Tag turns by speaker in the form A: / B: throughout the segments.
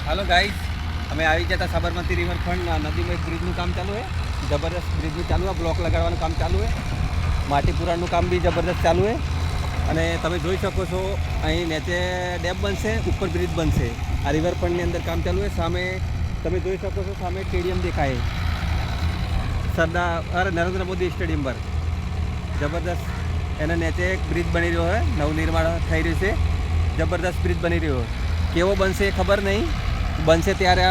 A: Hello guys, અમે આવી ગયા હતા સાબરમતી રિવરફ્રન્ટ નદીમાં એક બ્રિજનું કામ ચાલુ છે. જબરદસ્ત બ્રિજનું ચાલુ છે. બ્લોક લગાડવાનું કામ ચાલુ છે. માટી પુરાણનું કામ બી જબરદસ્ત ચાલુ છે. અને તમે જોઈ શકો છો અહીં નીચે ડેમ બનશે, ઉપર બ્રિજ બનશે. આ રિવરફ્રન્ટની અંદર કામ ચાલુ છે. સામે તમે જોઈ શકો છો, સામે સ્ટેડિયમ દેખાય, સરદાર નરેન્દ્ર મોદી સ્ટેડિયમ પર જબરદસ્ત. એના નીચે એક બ્રિજ બની રહ્યો છે, નવનિર્માણ થઈ રહ્યું છે. જબરદસ્ત બ્રિજ બની રહ્યો. કેવો બનશે ખબર નહીં, બનશે ત્યારે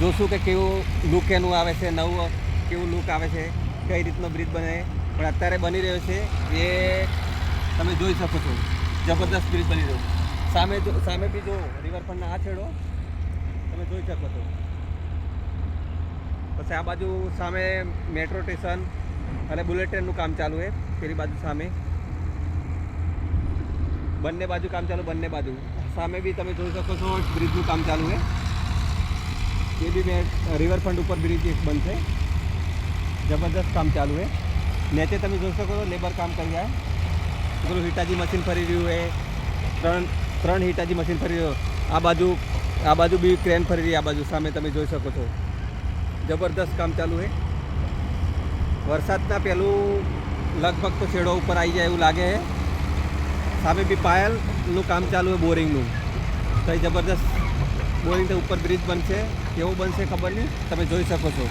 A: જોશું કે કેવું લુક એનું આવે છે, નવું કેવું લુક આવે છે, કઈ રીતનો બ્રિજ બને. પણ અત્યારે બની રહ્યો છે એ તમે જોઈ શકો છો. જબરદસ્ત બ્રિજ બની રહ્યો. સામે બી જો રિવરફ્રન્ટના આ છેડો તમે જોઈ શકો છો. પછી આ બાજુ સામે મેટ્રો સ્ટેશન અને બુલેટ ટ્રેનનું કામ ચાલુ છે. પેલી બાજુ સામે બંને બાજુ કામ ચાલુ, બંને બાજુ. સામે બી તમે જોઈ શકો છો બ્રિજનું કામ ચાલુ છે. એ બી મેં રિવરફ્રન્ટ ઉપર બ્રિજ એક બનશે. જબરદસ્ત કામ ચાલુ છે. નીચે તમે જોઈ શકો છો લેબર કામ કરી રહ્યા છે. પેલું હિટાજી મશીન ફરી રહ્યું છે. ત્રણ હિટાજી મશીન ફરી રહ્યું. આ બાજુ બી ક્રેન ફરી રહી. આ બાજુ સામે તમે જોઈ શકો છો. જબરદસ્ત કામ ચાલુ છે. વરસાદના પહેલું લગભગ તો છેડો ઉપર આવી જાય એવું લાગે છે. સામે બી પાયલનું કામ ચાલુ છે, બોરિંગનું. તો એ જબરદસ્ત બોરિંગ ઉપર બ્રિજ બનશે. કેવું બનશે ખબર નહીં, તમે જોઈ શકો છો.